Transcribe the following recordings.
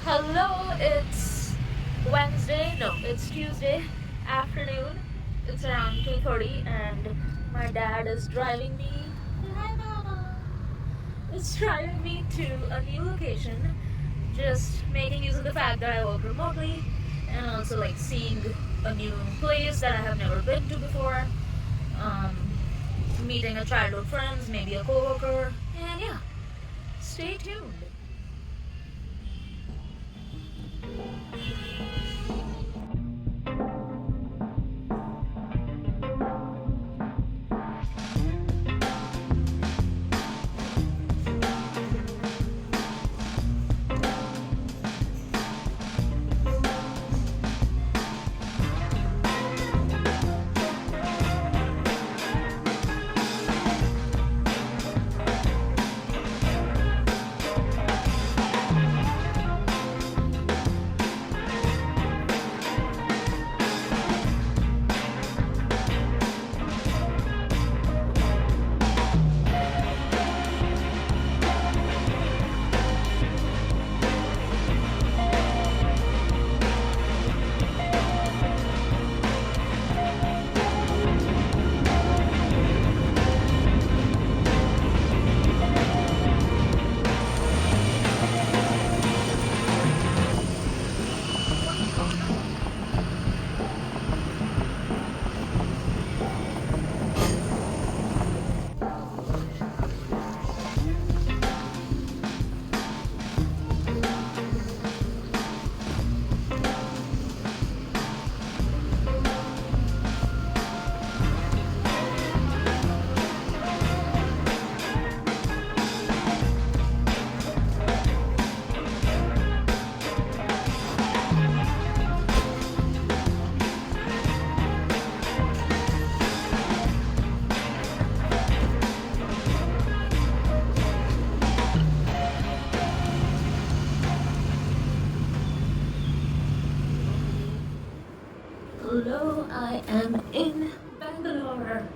Hello, it's Wednesday. No, it's Tuesday afternoon. It's around 2:30 and my dad is driving me. Hi, Mama. Is driving me to a new location. Just making use of the fact that I work remotely and also like seeing a new place that I have never been to before. Um, Meeting a childhood friends, maybe a coworker, and yeah, stay tuned. Hello, I am in Bangalore.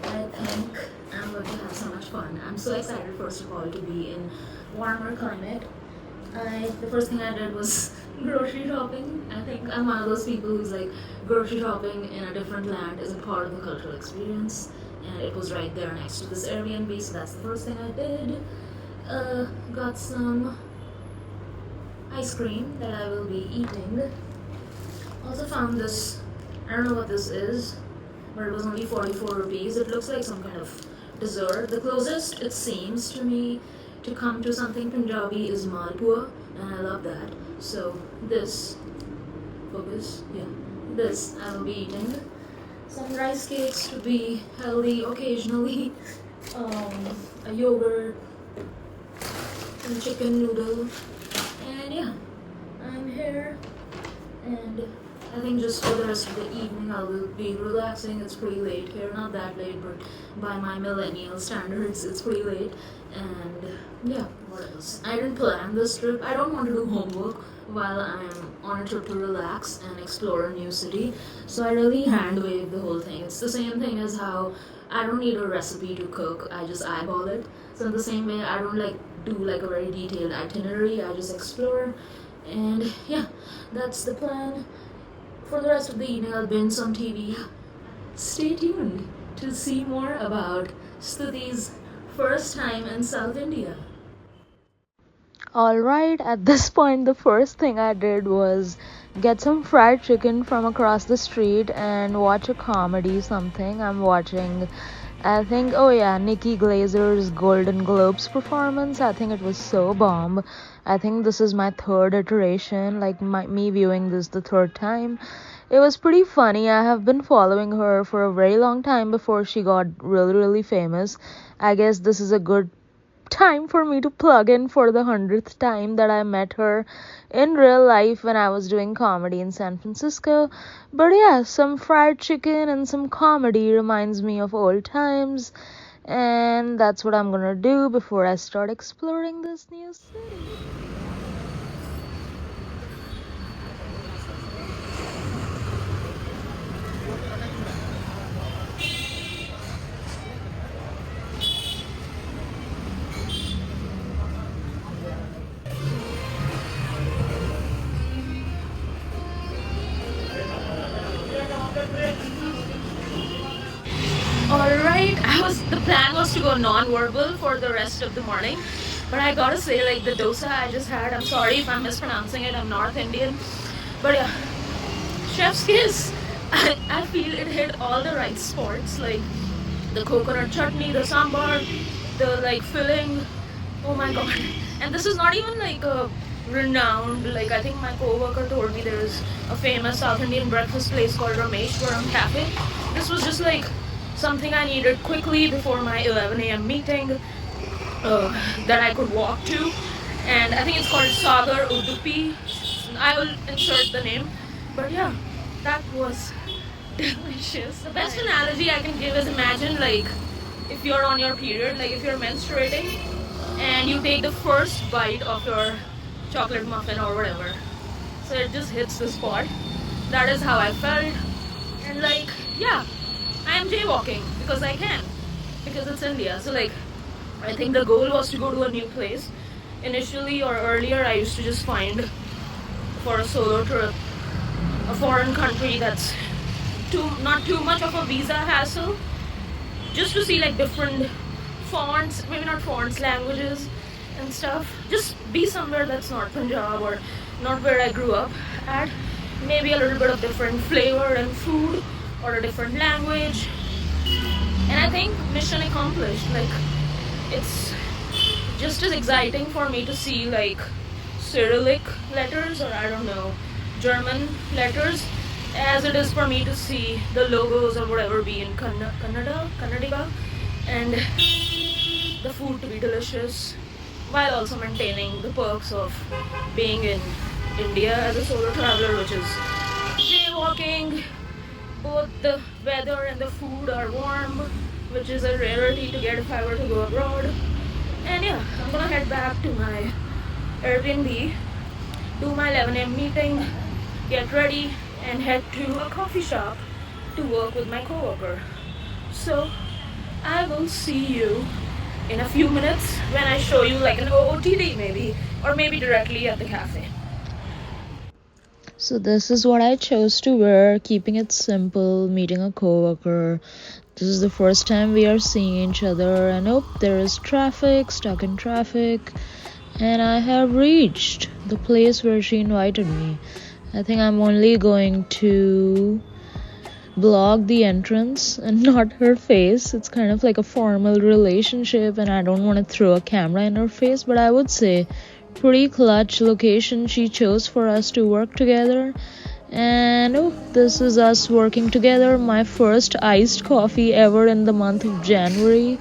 I think I'm going to have so much fun. I'm so excited, first of all, to be in warmer climate. The first thing I did was grocery shopping. I think I'm one of those people who's like, grocery shopping in a different land is a part of the cultural experience, and it was right there next to this Airbnb, so that's the first thing I did. Got some ice cream that I will be eating. Also found this, I don't know what this is, but it was only 44 rupees. It looks like some kind of dessert. The closest it seems to me to come to something Punjabi is malpua, and I love that. So this, focus, yeah, this I will be eating. Some rice cakes to be healthy occasionally, a yogurt, some chicken noodle, and yeah, I'm here, and I think just for the rest of the evening I will be relaxing. It's pretty late here, not that late, but by my millennial standards, it's pretty late. And yeah, what else? I didn't plan this trip. I don't want to do homework while I'm on a trip to relax and explore a new city. So I really hand wave the whole thing. It's the same thing as how I don't need a recipe to cook, I just eyeball it. So in the same way, I don't like do like a very detailed itinerary, I just explore. And yeah, that's the plan. For the rest of the evening, I'll binge some TV. Stay tuned to see more about Stuti's first time in South India. Alright, at this point, the first thing I did was get some fried chicken from across the street and watch a comedy something. I'm watching, I think, oh yeah, Nikki Glazer's Golden Globes performance. I think it was so bomb. I think this is my third iteration, like me viewing this the third time. It was pretty funny. I have been following her for a very long time before she got really famous. I guess this is a good time for me to plug in for the 100th time that I met her in real life when I was doing comedy in San Francisco. But yeah, some fried chicken and some comedy reminds me of old times, and that's what I'm gonna do before I start exploring this new city. The plan was to go non-verbal for the rest of the morning, but I gotta say, like, the dosa I just had, I'm sorry if I'm mispronouncing it, I'm North Indian, but yeah, chef's kiss. I feel it hit all the right spots, like the coconut chutney, the sambar, the like filling. Oh my god! And this is not even like a renowned, like, I think my coworker told me there is a famous South Indian breakfast place called Rameshwaram Cafe. This was just like something I needed quickly before my 11 a.m. meeting that I could walk to, and I think it's called Sagar Udupi. I will insert the name, but yeah, that was delicious. The best analogy I can give is, imagine like if you're on your period, like if you're menstruating and you take the first bite of your chocolate muffin or whatever, so it just hits the spot. That is how I felt. And like, yeah, I am jaywalking because I can, because it's India. So like, I think the goal was to go to a new place. Initially or earlier, I used to just find for a solo trip a foreign country that's not too much of a visa hassle, just to see like different fonts, maybe not fonts, languages and stuff. Just be somewhere that's not Punjab or not where I grew up at. Maybe a little bit of different flavor and food or a different language. And I think mission accomplished. Like, it's just as exciting for me to see like Cyrillic letters, or I don't know, German letters, as it is for me to see the logos or whatever be in Kannadiga, and the food to be delicious, while also maintaining the perks of being in India as a solo traveler, which is jaywalking. Both the weather and the food are warm, which is a rarity to get if I were to go abroad. And yeah, I'm gonna head back to my Airbnb, do my 11 a.m. meeting, get ready, and head to a coffee shop to work with my coworker. So I will see you in a few minutes when I show you like an OOTD maybe, or maybe directly at the cafe. So this is what I chose to wear, keeping it simple, meeting a coworker. This is the first time we are seeing each other, and there is traffic, stuck in traffic, and I have reached the place where she invited me. I think I'm only going to block the entrance and not her face. It's kind of like a formal relationship, and I don't want to throw a camera in her face, but I would say pretty clutch location she chose for us to work together. And this is us working together. My first iced coffee ever in the month of January.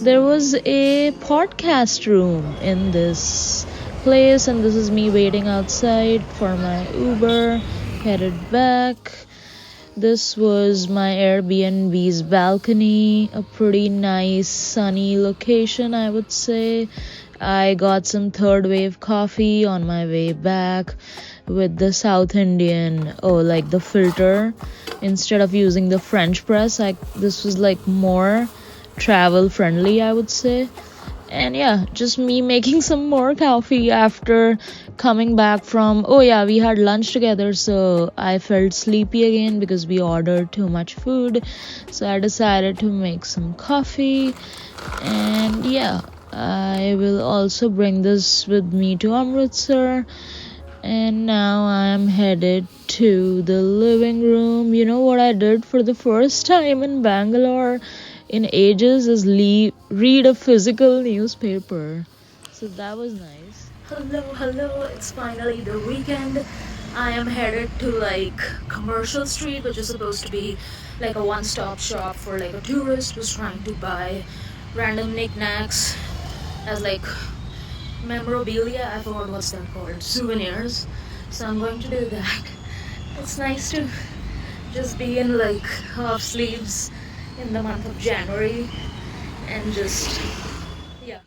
There was a podcast room in this place, and this is me waiting outside for my Uber, headed back. This was my Airbnb's balcony, a pretty nice sunny location, I would say. I got some third wave coffee on my way back with the South Indian, like the filter. Instead of using the French press, this was like more travel friendly, I would say. And yeah, just me making some more coffee after coming back from, we had lunch together, so I felt sleepy again because we ordered too much food. So I decided to make some coffee. And yeah, I will also bring this with me to Amritsar. And now I'm headed to the living room. You know what I did for the first time in Bangalore in ages is read a physical newspaper. So that was nice. Hello, it's finally the weekend. I am headed to like Commercial Street, which is supposed to be like a one-stop shop for like a tourist who's trying to buy random knickknacks as like memorabilia. I forgot what's that called, souvenirs. So I'm going to do that. It's nice to just be in like half sleeves in the month of January and just yeah.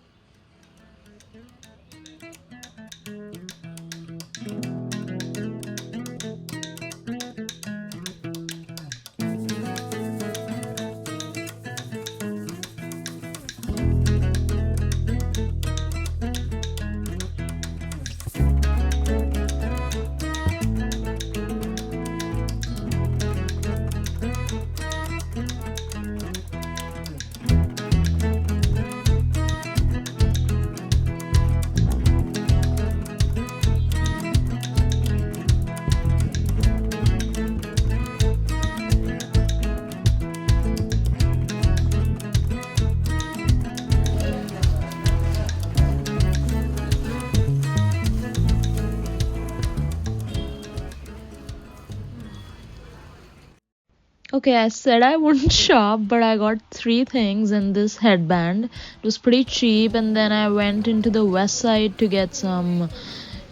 Okay, I said I wouldn't shop, but I got three things in this headband. It was pretty cheap, and then I went into the west side to get some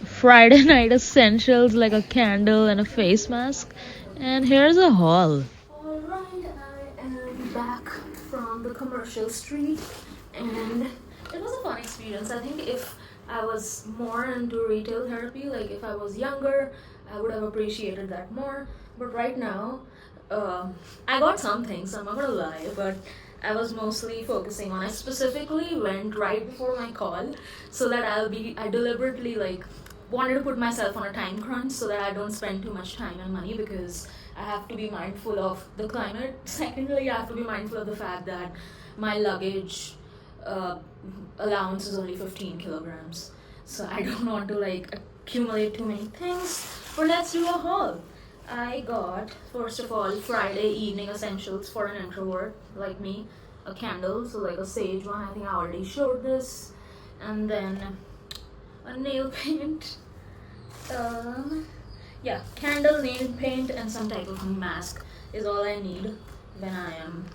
Friday night essentials like a candle and a face mask. And here's a haul. Alright, I am back from the commercial street, and it was a fun experience. I think if I was more into retail therapy, like if I was younger, I would have appreciated that more. But right now, I got some things, I'm not gonna lie, but I was mostly focusing on. I specifically went right before my call so that I deliberately like wanted to put myself on a time crunch so that I don't spend too much time and money because I have to be mindful of the climate. Secondly, I have to be mindful of the fact that my luggage uh, allowance is only 15 kilograms. So I don't want to like accumulate too many things. But let's do a haul. I got, first of all, Friday evening essentials for an introvert like me. A candle, so like a sage one. I think I already showed this. And then a nail paint. Yeah, candle, nail paint, and some type of mask is all I need when I am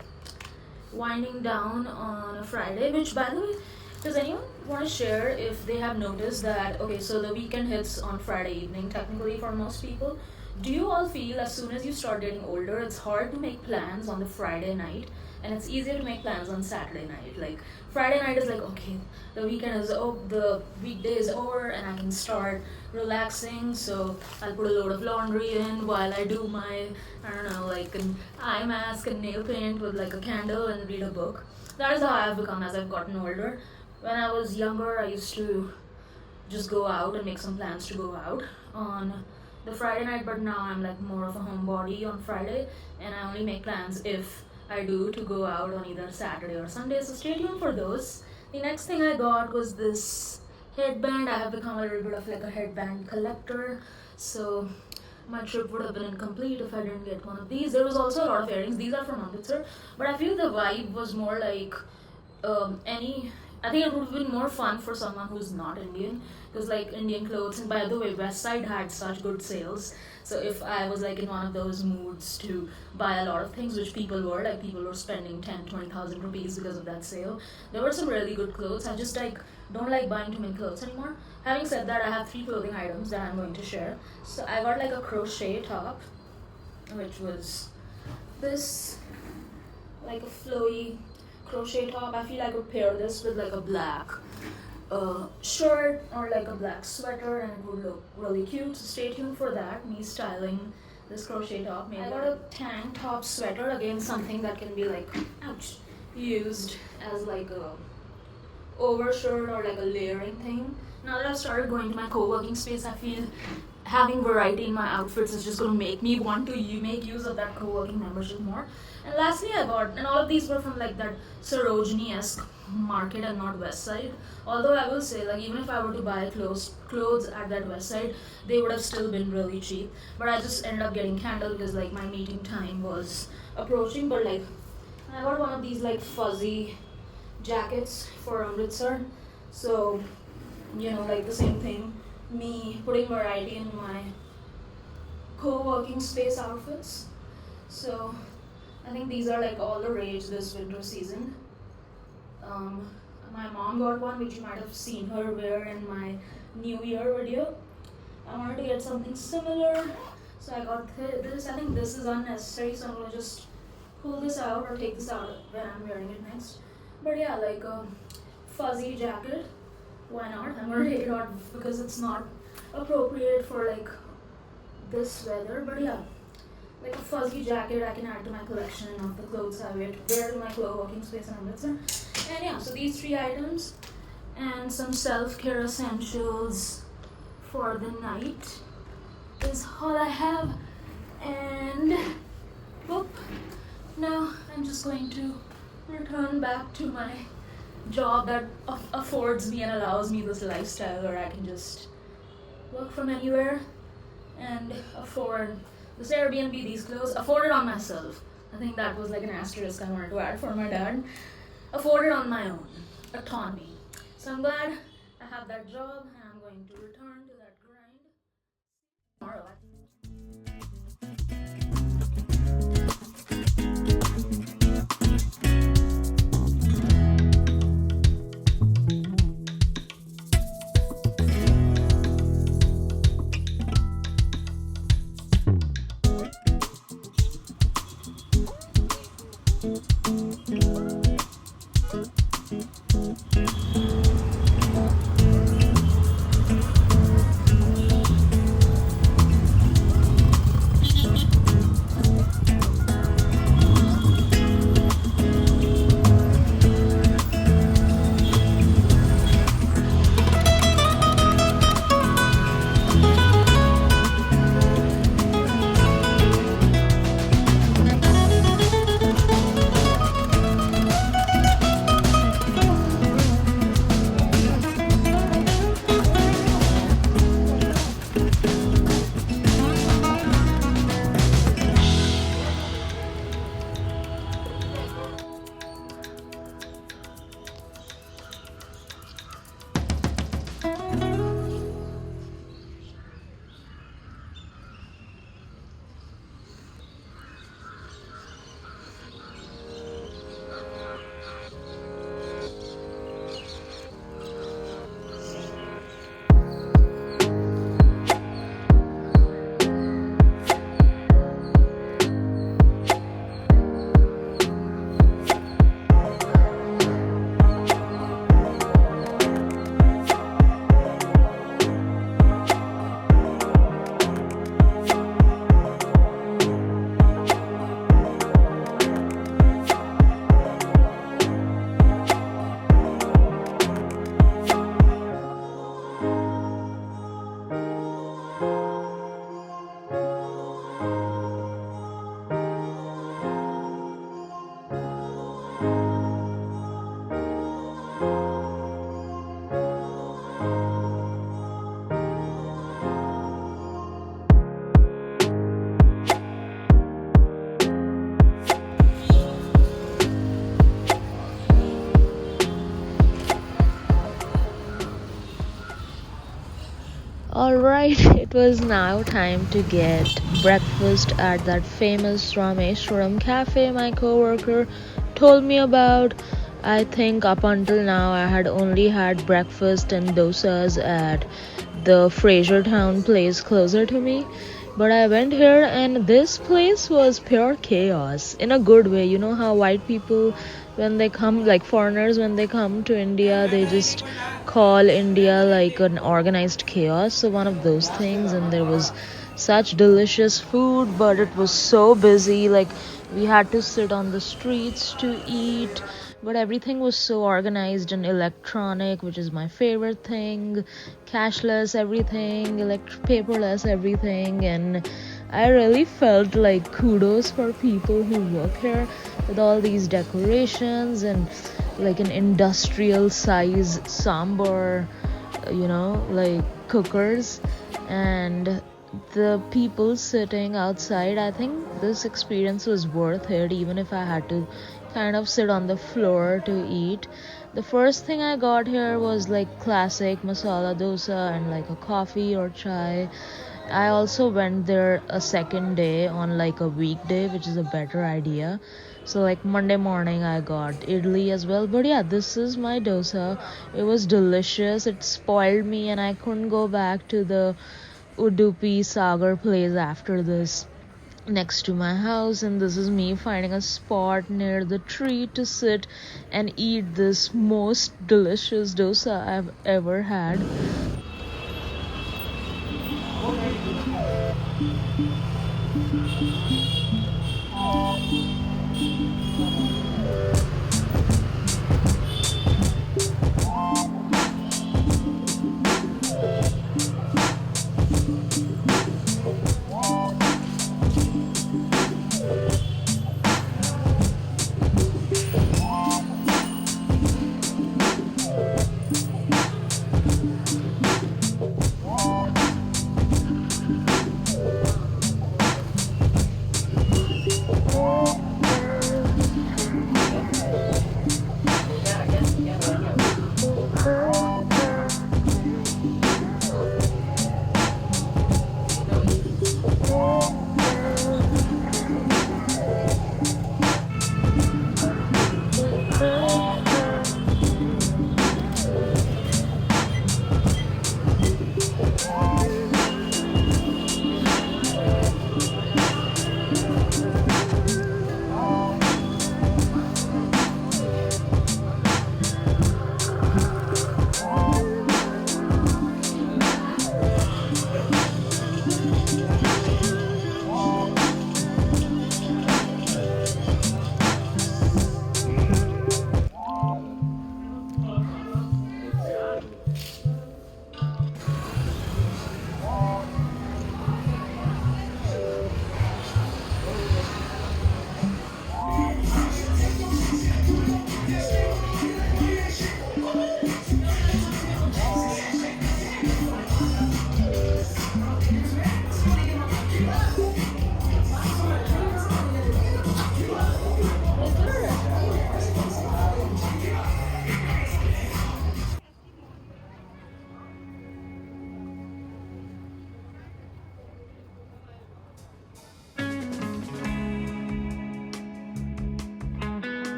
winding down on a Friday. Which, by the way, does anyone want to share if they have noticed that, okay, so the weekend hits on Friday evening, technically for most people. Do you all feel as soon as you start getting older, it's hard to make plans on the Friday night and it's easier to make plans on Saturday night? Like, Friday night is like, okay, the weekend is the weekday is over and I can start relaxing, so I'll put a load of laundry in while I do my, I don't know, like an eye mask and nail paint with like a candle and read a book. That is how I've become as I've gotten older. When I was younger, I used to just go out and make some plans to go out on the Friday night, but now I'm like more of a homebody on Friday and I only make plans if I do to go out on either Saturday or Sunday, so stay tuned for those. The next thing I got was this headband. I have become a little bit of like a headband collector, so my trip would have been incomplete if I didn't get one of these. There was also a lot of earrings. These are from Amritsar, but I feel the vibe was more like any. I think it would have been more fun for someone who's not Indian, because like Indian clothes. And by the way, West Side had such good sales. So if I was like in one of those moods to buy a lot of things, which people were, like people were spending 10-20,000 rupees because of that sale. There were some really good clothes. I just like don't like buying too many clothes anymore. Having said that, I have 3 clothing items that I'm going to share. So I got like a crochet top, which was this, like a flowy crochet top. I feel I could pair this with like a black shirt or like a black sweater and it would look really cute. So stay tuned for that, me styling this crochet top. I got a tank top sweater, again something that can be like, ouch, used as like a overshirt or like a layering thing. Now that I've started going to my co-working space, I feel having variety in my outfits is just going to make me want to make use of that co-working membership more. And lastly, I got, and all of these were from like that Sarojini-esque market and not West Side. Although I will say, like, even if I were to buy clothes at that West Side, they would have still been really cheap. But I just ended up getting candle because like my meeting time was approaching. But like, I got one of these like fuzzy jackets for Amritsar. So, you know, like the same thing, me putting variety in my co-working space outfits. So I think these are like all the rage this winter season. My mom got one, which you might have seen her wear in my New Year video. I wanted to get something similar, so I got this. I think this is unnecessary, so I'm gonna just pull this out or take this out when I'm wearing it next. But yeah, like a fuzzy jacket, why not? I'm gonna take it out because it's not appropriate for like this weather. But yeah, like a fuzzy jacket I can add to my collection of the clothes I wear to my co-working space in Amritsar. And yeah, so these 3 items and some self-care essentials for the night is all I have. And whoop, now I'm just going to return back to my job that affords me and allows me this lifestyle where I can just work from anywhere and afford this Airbnb, these clothes, afford it on myself. I think that was like an asterisk I wanted to add for my dad. Afford it on my own, autonomy. So I'm glad I have that job and I'm going to return to that grind tomorrow. Alright, it was now time to get breakfast at that famous Rameshwaram cafe my coworker told me about. I think up until now I had only had breakfast and dosas at the Frasertown place closer to me. But I went here and this place was pure chaos in a good way. You know how white people, when they come, like foreigners, when they come to India, they just call India like an organized chaos. So, one of those things, and there was such delicious food, but it was so busy. Like, we had to sit on the streets to eat, but everything was so organized and electronic, which is my favorite thing. Cashless everything, paperless everything, and I really felt like kudos for people who work here with all these decorations and like an industrial size sambar, like cookers, and the people sitting outside. I think this experience was worth it, even if I had to kind of sit on the floor to eat. The first thing I got here was like classic masala dosa and like a coffee or chai. I also went there a second day on like a weekday, which is a better idea. So like Monday morning I got idli as well. But yeah, this is my dosa. It was delicious. It spoiled me and I couldn't go back to the Udupi Sagar place after this next to my house, and this is me finding a spot near the tree to sit and eat this most delicious dosa I've ever had.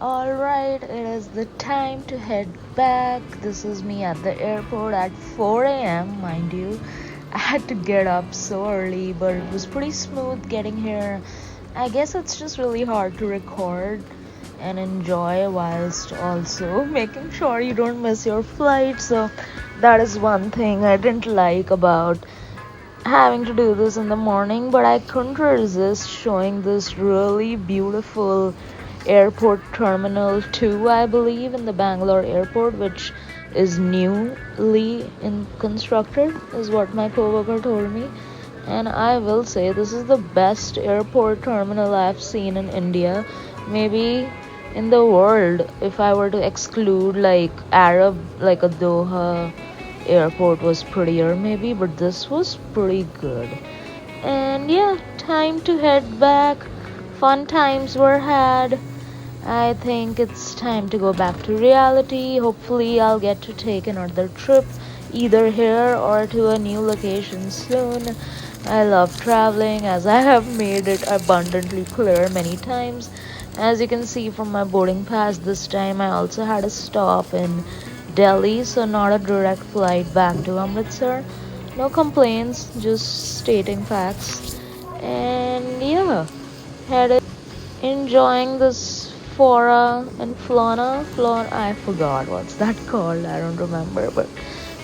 Alright, it is the time to head back. This is me at the airport at 4 a.m. Mind you, I had to get up so early, but it was pretty smooth getting here. I guess it's just really hard to record and enjoy whilst also making sure you don't miss your flight. So that is one thing I didn't like about having to do this in the morning, but I couldn't resist showing this really beautiful airport terminal 2, I believe, in the Bangalore airport, which is newly in constructed, is what my coworker told me. And I will say this is the best airport terminal I've seen in India, maybe in the world, if I were to exclude like Arab, like a Doha airport was prettier maybe, but this was pretty good. And yeah, time to head back. Fun times were had. I think it's time to go back to reality. Hopefully I'll get to take another trip either here or to a new location soon. I love traveling, as I have made it abundantly clear many times. As you can see from my boarding pass, this time I also had a stop in Delhi, so not a direct flight back to Amritsar. No complaints, just stating facts. And yeah, headed enjoying this flora and fauna. I forgot what's that called, I don't remember, but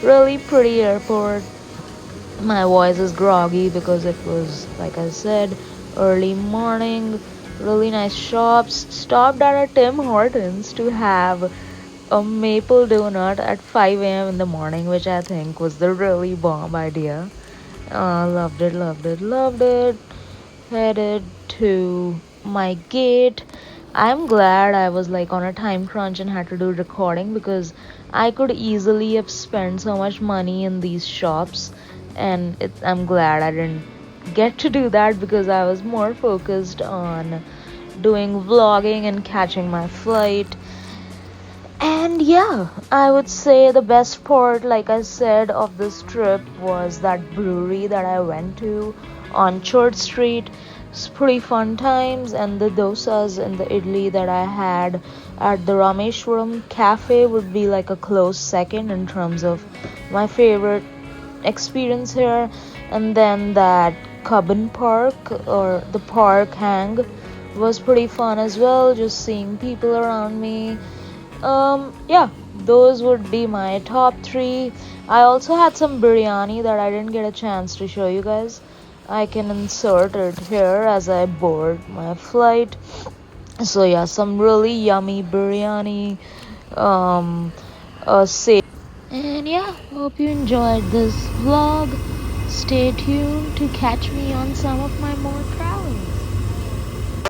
really pretty airport. My voice is groggy because it was, like I said, early morning. Really nice shops. Stopped at a Tim Hortons to have a maple donut at 5 a.m. in the morning, which I think was the really bomb idea. Loved it, loved it, loved it. Headed to my gate. I'm glad I was like on a time crunch and had to do recording, because I could easily have spent so much money in these shops, and I'm glad I didn't get to do that because I was more focused on doing vlogging and catching my flight. And yeah, I would say the best part, like I said, of this trip was that brewery that I went to on Church Street. It's pretty fun times, and the dosas and the idli that I had at the Rameshwaram cafe would be like a close second in terms of my favorite experience here. And then that Cubbon Park, or the park hang, was pretty fun as well, just seeing people around me. Yeah, those would be my top 3. I also had some biryani that I didn't get a chance to show you guys. I can insert it here as I board my flight. So yeah, some really yummy biryani. Say. And yeah, hope you enjoyed this vlog. Stay tuned to catch me on some of my more travels.